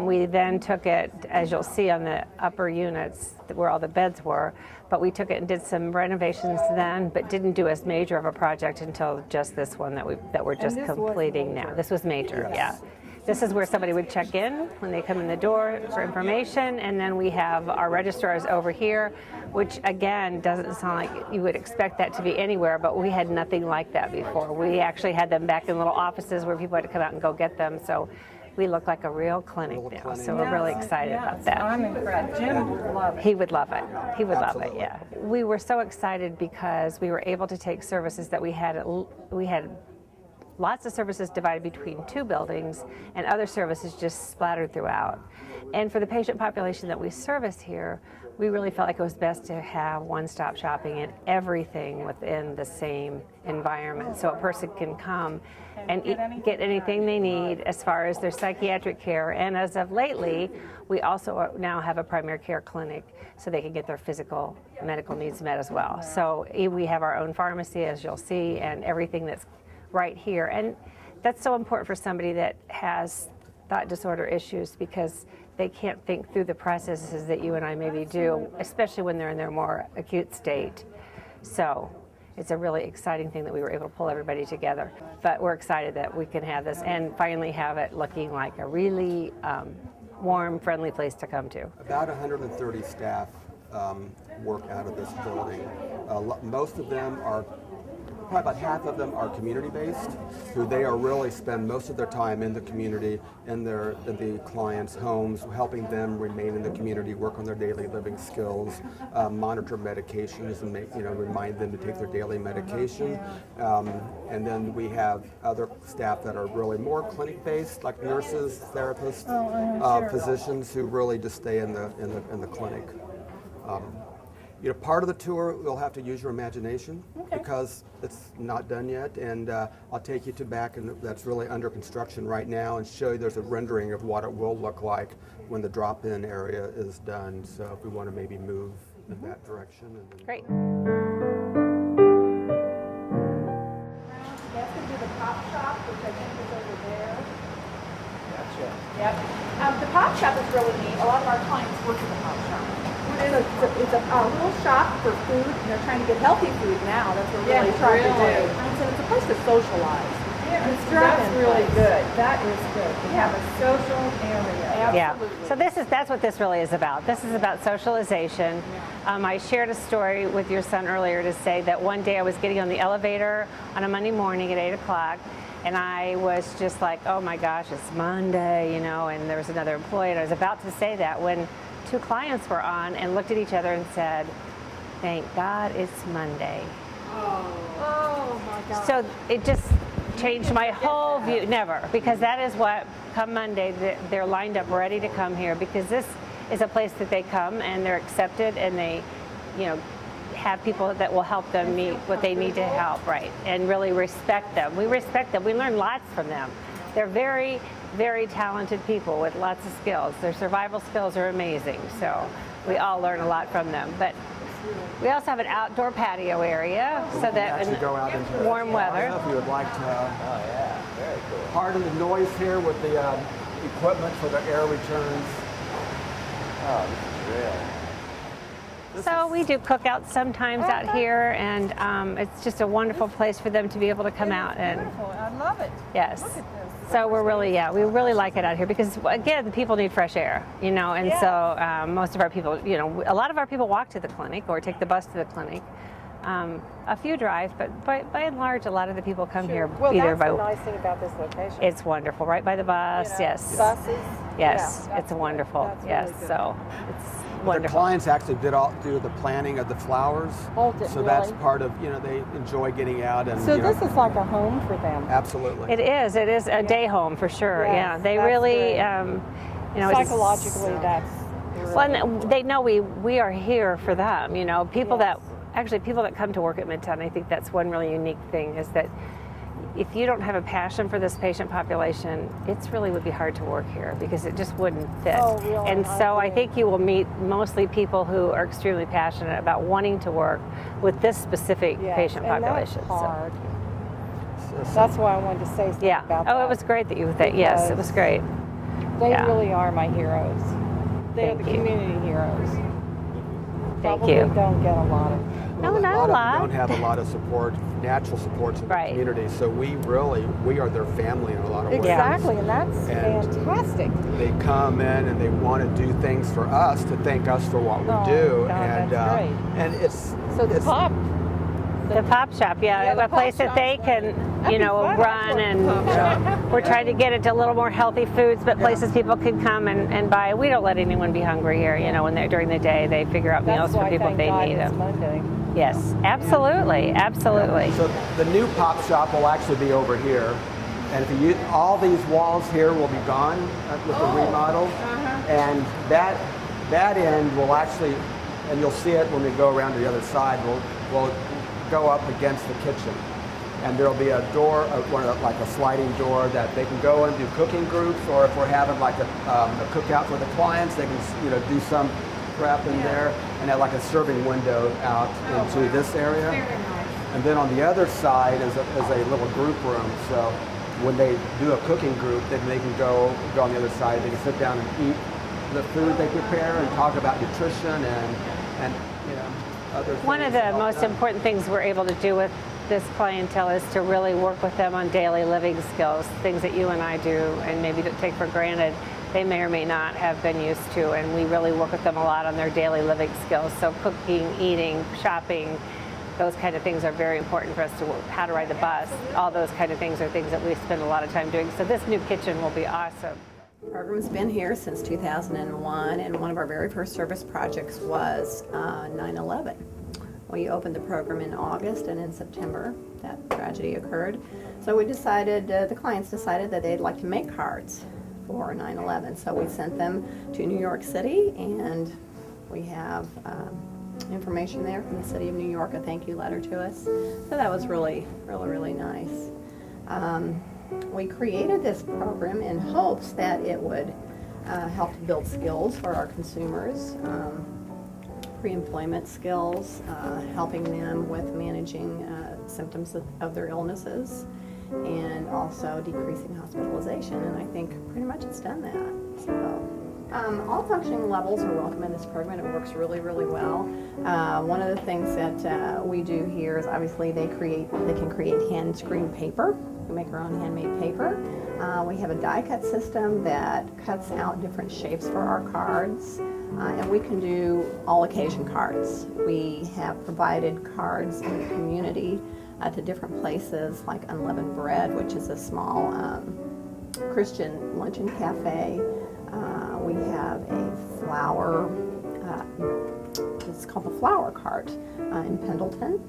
we then took it, as you'll see on the upper units where all the beds were, but we took it and did some renovations then, but didn't do as major of a project until just this one that we're just completing now. This was major, yeah. This is where somebody would check in when they come in the door for information, and then we have our registrars over here, which again doesn't sound like you would expect that to be anywhere, but we had nothing like that before. We actually had them back in little offices where people had to come out and go get them, so we look like a real clinic now. So we're really excited about that. I'm impressed. Jim would love it. He would love it. He would love it, yeah. We were so excited because we were able to take services that we had lots of services divided between two buildings and other services just splattered throughout. And for the patient population that we service here, we really felt like it was best to have one-stop shopping and everything within the same environment, so a person can come and get anything they need as far as their psychiatric care. And as of lately, we also now have a primary care clinic so they can get their physical medical needs met as well. So we have our own pharmacy, as you'll see, and everything that's right here. And that's so important for somebody that has thought disorder issues, because they can't think through the processes that you and I maybe do, especially when they're in their more acute state. So it's a really exciting thing that we were able to pull everybody together. But we're excited that we can have this and finally have it looking like a really warm, friendly place to come to. About 130 staff work out of this building. Most of them are, probably about half of them are community-based, who they are really spend most of their time in the community, in the clients' homes, helping them remain in the community, work on their daily living skills, monitor medications, and remind them to take their daily medication. And then we have other staff that are really more clinic-based, like nurses, therapists, physicians, who really just stay in the clinic. Part of the tour, you'll have to use your imagination, because it's not done yet, and I'll take you to back, and that's really under construction right now, and show you there's a rendering of what it will look like when the drop-in area is done. So if we want to maybe move in that direction. And then Great. That's going to be the pop shop, which I think is over there. Gotcha. Yep. The pop shop is really neat. A lot of our clients work in the pop shop. It's a little shop for food, and they're trying to get healthy food now. That's what we're really trying to do. And so it's a place to socialize. Yeah, that's really good. That is good. We have a social area. Yeah. So that's what this really is about. This is about socialization. I shared a story with your son earlier to say that one day I was getting on the elevator on a Monday morning at 8 o'clock, and I was just like, oh my gosh, it's Monday, and there was another employee, and I was about to say that when two clients were on and looked at each other and said, thank God it's Monday. Oh my God. So it just changed my whole view. Never, because that is what, come Monday, they're lined up ready to come here, because this is a place that they come and they're accepted, and they, have people that will help them meet what they need to help, right, and really respect them. We respect them. We learn lots from them. They're very, very talented people with lots of skills. Their survival skills are amazing, so we all learn a lot from them. But we also have an outdoor patio area, so that in go out into warm weather. If you would like to pardon the noise here with the equipment for the air returns. Oh, this is real. So we do cookouts sometimes out here, and it's just a wonderful place for them to be able to come out and. I love it. Yes. So we really like it out here, because again, the people need fresh air, and so most of our people, a lot of our people walk to the clinic or take the bus to the clinic, A few drive, but by and large, a lot of the people come here Well, either that's by. the nice thing about this location. It's wonderful, right by the bus. Yes. Buses. Yes, Yeah, it's wonderful. that's Yes, really good. so it's The wonderful. clients actually do the planting of the flowers. So that's really? part of, they enjoy getting out and. So this is like a home for them. Absolutely. It is a day home for sure. Yes, yeah, they that's really, great. Psychologically, that's. Really well, and they know we are here for them. People that come to work at Midtown. I think that's one really unique thing is that if you don't have a passion for this patient population, it's really would be hard to work here because it just wouldn't fit. Oh, really? And so I think you will meet mostly people who are extremely passionate about wanting to work with this specific patient population. That's hard. That's why I wanted to say something about that. Oh, it was great that you think. Yes, it was great. They really are my heroes. They're the community heroes. Thank Probably you. don't get a lot of. No, not a of them lot. don't have a lot of support, natural supports in the community. So we are their family in a lot of ways. Exactly, and that's fantastic. They come in and they want to do things for us to thank us for what we do. God, and that's great. and it's the pop. The pop shop, a place that they can, run, and we're trying to get it to a little more healthy foods, but places people can come and buy. We don't let anyone be hungry here. When they're during the day, they figure out meals for people if they need them. Monday. Yes, absolutely, absolutely. So the new pop shop will actually be over here, and if all these walls here will be gone with the remodel, and that end will actually, and you'll see it when we go around to the other side. We'll go up against the kitchen, and there'll be a door, like a sliding door that they can go and do cooking groups, or if we're having like a cookout for the clients, they can do some prep in there, and have like a serving window out into this area. Very nice. And then on the other side is a little group room. So when they do a cooking group, then they can go on the other side. They can sit down and eat the food they prepare and talk about nutrition and other things. One of the most important things we're able to do with this clientele is to really work with them on daily living skills, things that you and I do and maybe don't take for granted they may or may not have been used to, and we really work with them a lot on their daily living skills. So cooking, eating, shopping, those kind of things are very important for us to work. How to ride the bus, all those kind of things are things that we spend a lot of time doing. So this new kitchen will be awesome. The program's been here since 2001, and one of our very first service projects was 9/11. We opened the program in August, and in September that tragedy occurred. So we decided, the clients decided that they'd like to make cards for 9/11. So we sent them to New York City, and we have information there from the City of New York, a thank you letter to us. So that was really nice. We created this program in hopes that it would help to build skills for our consumers, pre-employment skills, helping them with managing symptoms of their illnesses, and also decreasing hospitalization, and I think pretty much it's done that. So all functioning levels are welcome in this program. It works really well. One of the things that we do here is obviously they can create hand screen paper. We make our own handmade paper. We have a die cut system that cuts out different shapes for our cards, and we can do all occasion cards. We have provided cards in the community to different places like Unleavened Bread, which is a small Christian luncheon cafe. We have a flower, it's called the Flower Cart in Pendleton.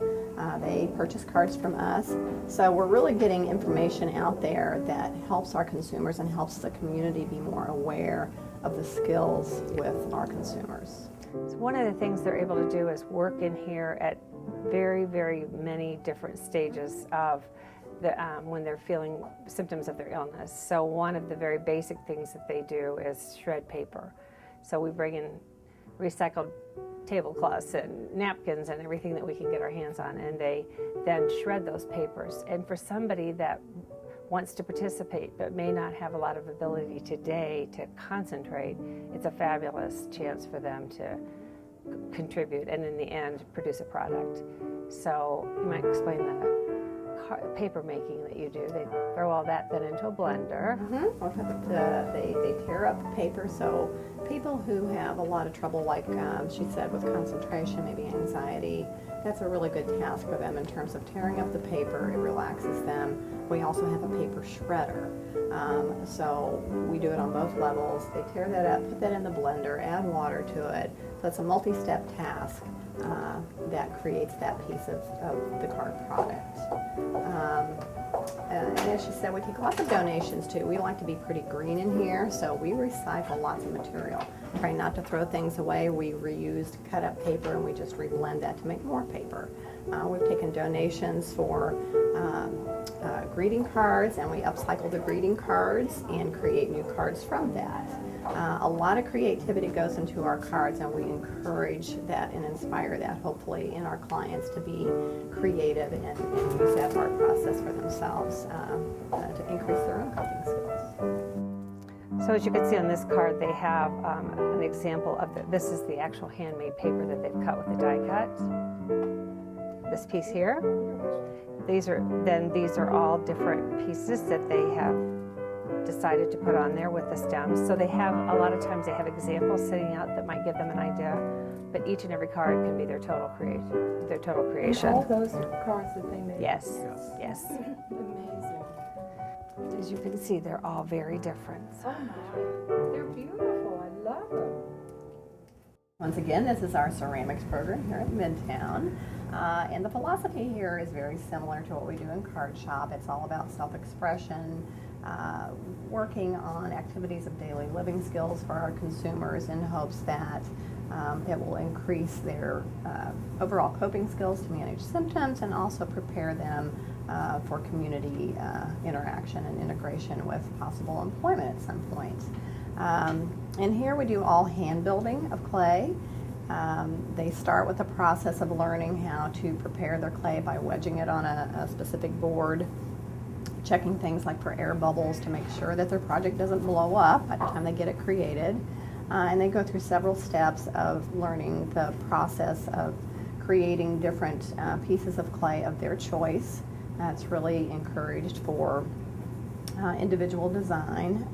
They purchase cards from us. So we're really getting information out there that helps our consumers and helps the community be more aware of the skills with our consumers. So one of the things they're able to do is work in here at very many different stages of when they're feeling symptoms of their illness. So one of the very basic things that they do is shred paper. So we bring in recycled tablecloths and napkins and everything that we can get our hands on, and they then shred those papers. And for somebody that wants to participate but may not have a lot of ability today to concentrate, it's a fabulous chance for them to contribute and in the end produce a product. So you might explain the paper making that you do. They throw all that then into a blender. They tear up paper, so people who have a lot of trouble, like she said, with concentration, maybe anxiety, that's a really good task for them in terms of tearing up the paper. It relaxes them. We also have a paper shredder. So we do it on both levels. They tear that up, put that in the blender, add water to it. So it's a multi-step task that creates that piece of the card product. And as she said, we take lots of donations too. We like to be pretty green in here, so we recycle lots of material. Try not to throw things away. We reused cut up paper and we just reblend that to make more paper. We've taken donations for greeting cards, and we upcycle the greeting cards and create new cards from that. A lot of creativity goes into our cards, and we encourage that and inspire that, hopefully, in our clients to be creative and use that art process for themselves to increase their own coping skills. So as you can see on this card, they have an example of this is the actual handmade paper that they've cut with a die cut. This piece here. These are all different pieces that they have decided to put on there with the stems. So they have, a lot of times they have examples sitting out that might give them an idea, but each and every card can be their total creation. All those cards that they made. Yes, yes. Amazing. As you can see, they're all very different. Oh my, they're beautiful. I love them. Once again, this is our ceramics program here at Midtown. And the philosophy here is very similar to what we do in Card Shop. It's all about self-expression, working on activities of daily living skills for our consumers in hopes that it will increase their overall coping skills to manage symptoms and also prepare them for community interaction and integration with possible employment at some point. And here we do all hand building of clay. They start with the process of learning how to prepare their clay by wedging it on a specific board, checking things like for air bubbles to make sure that their project doesn't blow up by the time they get it created. And they go through several steps of learning the process of creating different pieces of clay of their choice. That's really encouraged for individual design.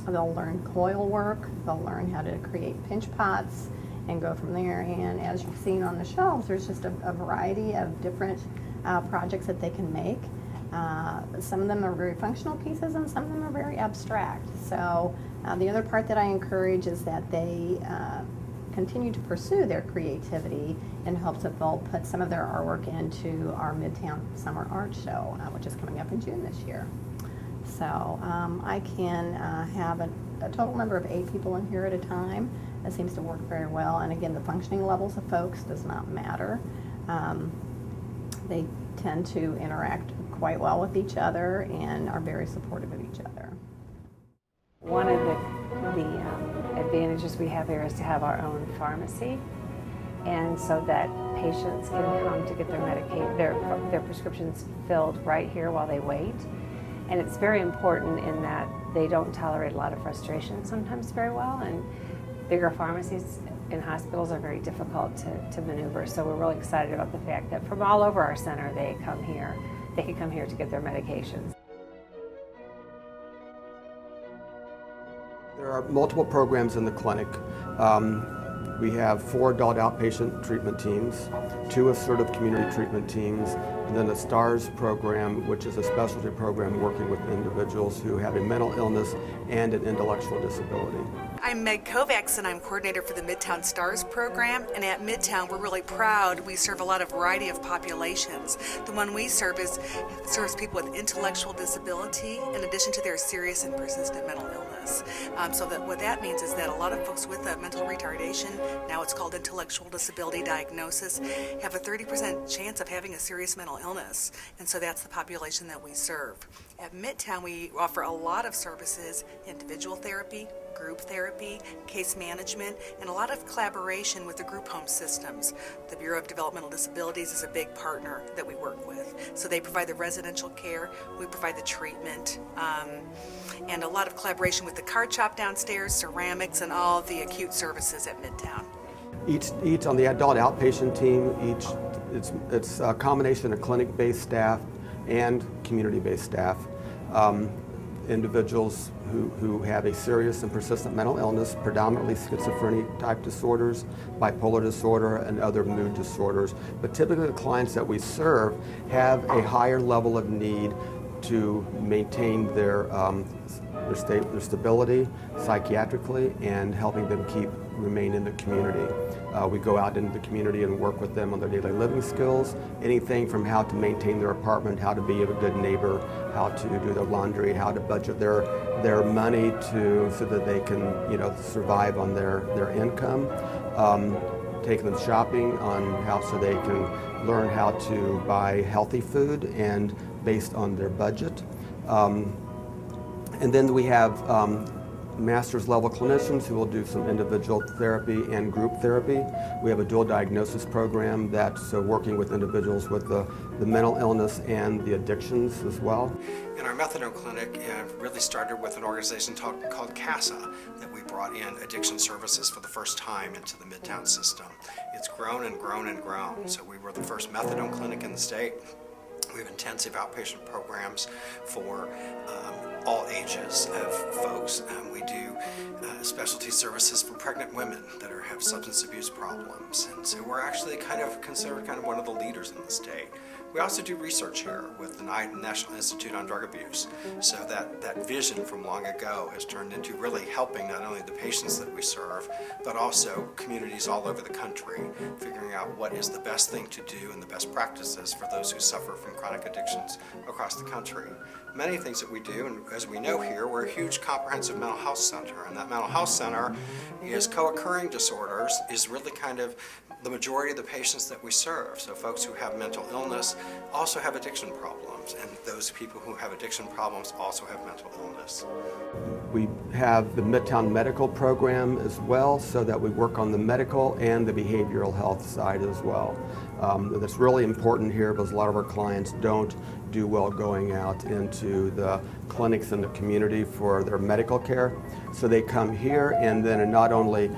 They'll learn coil work, they'll learn how to create pinch pots and go from there. And as you've seen on the shelves, there's just a variety of different projects that they can make. Some of them are very functional pieces and some of them are very abstract. So the other part that I encourage is that they continue to pursue their creativity in hopes that they'll put some of their artwork into our Midtown Summer Art Show, which is coming up in June this year. So I can have a total number of 8 people in here at a time. That seems to work very well. And again, the functioning levels of folks does not matter. They tend to interact quite well with each other and are very supportive of each other. One of the advantages we have here is to have our own pharmacy, and so that patients can come to get their prescriptions filled right here while they wait. And it's very important in that they don't tolerate a lot of frustration sometimes very well, and bigger pharmacies in hospitals are very difficult to maneuver. So we're really excited about the fact that from all over our center they can come here to get their medications. There are multiple programs in the clinic. We have 4 adult outpatient treatment teams, 2 assertive community treatment teams, and then a STARS program, which is a specialty program working with individuals who have a mental illness and an intellectual disability. I'm Meg Kovacs, and I'm coordinator for the Midtown STARS program. And at Midtown, we're really proud. We serve a lot of variety of populations. The one we serve serves people with intellectual disability in addition to their serious and persistent mental illness. So that what that means is that a lot of folks with a mental retardation, now it's called intellectual disability diagnosis, have a 30% chance of having a serious mental illness. And so that's the population that we serve. At Midtown, we offer a lot of services: individual therapy, group therapy, case management, and a lot of collaboration with the group home systems. The Bureau of Developmental Disabilities is a big partner that we work with. So they provide the residential care, we provide the treatment, and a lot of collaboration with the card shop downstairs, ceramics, and all the acute services at Midtown. Each on the adult outpatient team, it's a combination of clinic-based staff and community-based staff. Individuals who have a serious and persistent mental illness, predominantly schizophrenia-type disorders, bipolar disorder, and other mood disorders. But typically the clients that we serve have a higher level of need to maintain their stability psychiatrically and helping them remain in the community. We go out into the community and work with them on their daily living skills, anything from how to maintain their apartment, how to be a good neighbor, how to do their laundry, how to budget their money so that they can survive on their income. Taking them shopping so they can learn how to buy healthy food and based on their budget. And then we have master's level clinicians who will do some individual therapy and group therapy. We have a dual diagnosis program that's working with individuals with the mental illness and the addictions as well. And our methadone clinic really started with an organization called CASA that we brought in addiction services for the first time into the Midtown system. It's grown and grown and grown. So we were the first methadone clinic in the state. We have intensive outpatient programs for all ages of folks. We do specialty services for pregnant women that have substance abuse problems. And so we're actually considered one of the leaders in the state. We also do research here with the National Institute on Drug Abuse. So that vision from long ago has turned into really helping not only the patients that we serve, but also communities all over the country, figuring out what is the best thing to do and the best practices for those who suffer from chronic addictions across the country. Many things that we do, and as we know here, we're a huge comprehensive mental health center, and that mental health center is co-occurring disorders is really the majority of the patients that we serve. So folks who have mental illness also have addiction problems, and those people who have addiction problems also have mental illness. We have the Midtown Medical Program as well, so that we work on the medical and the behavioral health side as well. That's really important here because a lot of our clients don't do well going out into the clinics in the community for their medical care. So they come here, and then it not only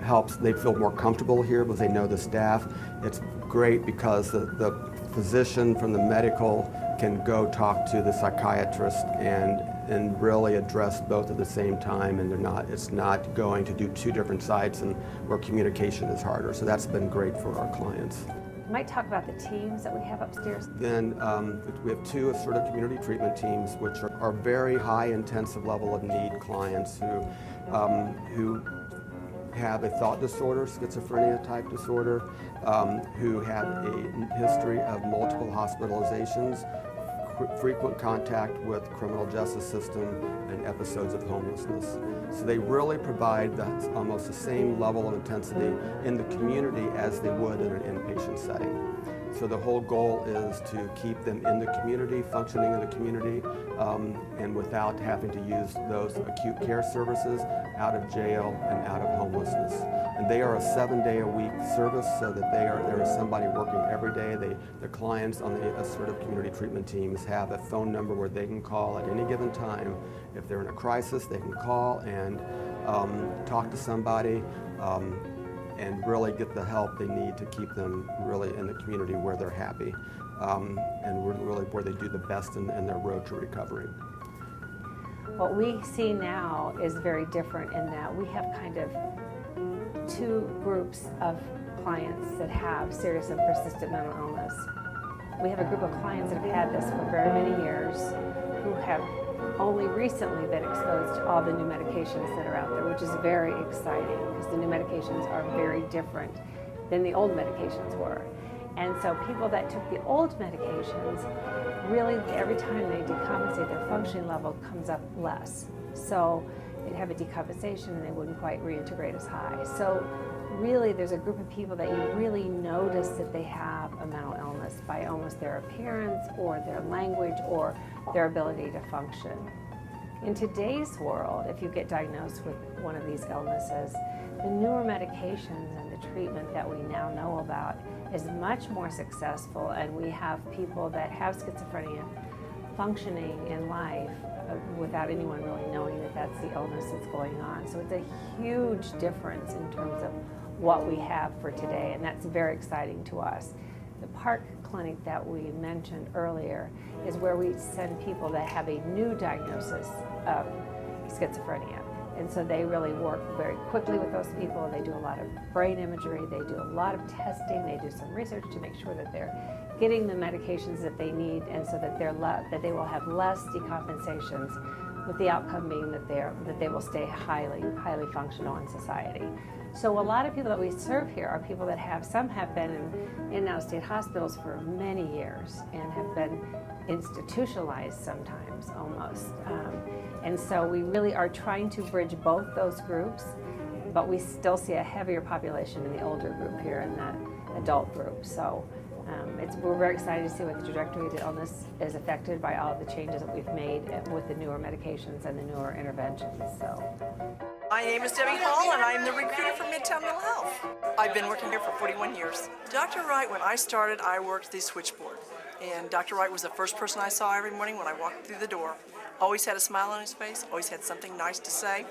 helps, they feel more comfortable here because they know the staff. It's great because the physician from the medical can go talk to the psychiatrist and really address both at the same time, and it's not going to do two different sites and where communication is harder. So that's been great for our clients. You might talk about the teams that we have upstairs. Then we have two assertive community treatment teams, which are very high intensive level of need clients who have a thought disorder, schizophrenia type disorder, who have a history of multiple hospitalizations, frequent contact with criminal justice system, and episodes of homelessness. So they really provide almost the same level of intensity in the community as they would in an inpatient setting. So the whole goal is to keep them in the community, functioning in the community, and without having to use those acute care services out of jail and out of homelessness. And they are a 7-day-a-week service, so that there is somebody working every day. The clients on the assertive community treatment teams have a phone number where they can call at any given time. If they're in a crisis, they can call and talk to somebody. And really get the help they need to keep them really in the community where they're happy, and really where they do the best in their road to recovery. What we see now is very different in that we have two groups of clients that have serious and persistent mental illness. We have a group of clients that have had this for very many years, who have only recently been exposed to all the new medications that are out there, which is very exciting because the new medications are very different than the old medications were. And so people that took the old medications, really every time they decompensate, their functioning level comes up less. So they'd have a decompensation and they wouldn't quite reintegrate as high. So really there's a group of people that you really notice that they have a mental illness by almost their appearance or their language or their ability to function. In today's world, if you get diagnosed with one of these illnesses, the newer medications and the treatment that we now know about is much more successful, and we have people that have schizophrenia functioning in life without anyone really knowing that that's the illness that's going on. So it's a huge difference in terms of what we have for today, and that's very exciting to us. The Park clinic that we mentioned earlier is where we send people that have a new diagnosis of schizophrenia. And so they really work very quickly with those people. They do a lot of brain imagery, they do a lot of testing, they do some research to make sure that they're getting the medications that they need, and so that that they will have less decompensations, with the outcome being that they will stay highly functional in society. So a lot of people that we serve here are people that some have been in and out of state hospitals for many years and have been institutionalized sometimes almost. And so we really are trying to bridge both those groups, but we still see a heavier population in the older group here, in the adult group. So we're very excited to see what the trajectory of the illness is affected by all of the changes that we've made with the newer medications and the newer interventions. So. My name is Debbie Hall, and I'm the recruiter for Midtown Mental Health. I've been working here for 41 years. Dr. Wright, when I started, I worked the switchboard. And Dr. Wright was the first person I saw every morning when I walked through the door. Always had a smile on his face, always had something nice to say.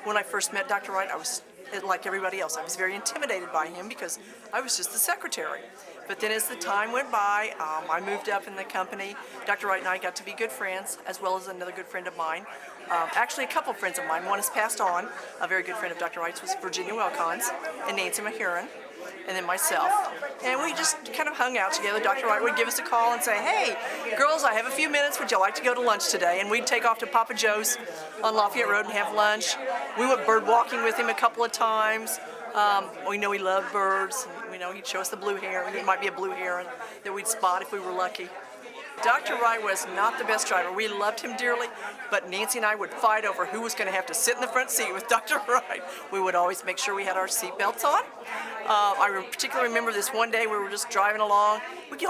When I first met Dr. Wright, I was like everybody else. I was very intimidated by him because I was just the secretary. But then as the time went by, I moved up in the company. Dr. Wright and I got to be good friends, as well as another good friend of mine. Actually, a couple of friends of mine. One has passed on. A very good friend of Dr. Wright's was Virginia Wilcons and Nancy Mahurin, and then myself. And we just kind of hung out together. Dr. Wright would give us a call and say, "Hey, girls, I have a few minutes. Would you like to go to lunch today?" And we'd take off to Papa Joe's on Lafayette Road and have lunch. We went bird walking with him a couple of times. We know he loved birds. We know he'd show us the blue heron. It might be a blue heron that we'd spot if we were lucky. Dr. Wright was not the best driver. We loved him dearly, but Nancy and I would fight over who was going to have to sit in the front seat with Dr. Wright. We would always make sure we had our seat belts on. I particularly remember this one day we were just driving along.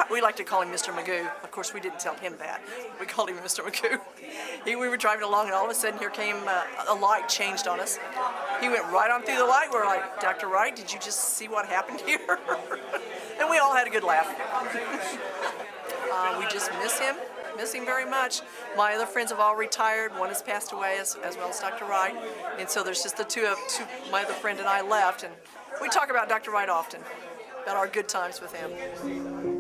We like to call him Mr. Magoo. Of course, we didn't tell him that. We called him Mr. Magoo. We were driving along, and all of a sudden here came a light changed on us. He went right on through the light. We're like, "Dr. Wright, did you just see what happened here?" And we all had a good laugh. We just miss him very much. My other friends have all retired. One has passed away as well as Dr. Wright. And so there's just the two, my other friend and I left. And we talk about Dr. Wright often, about our good times with him.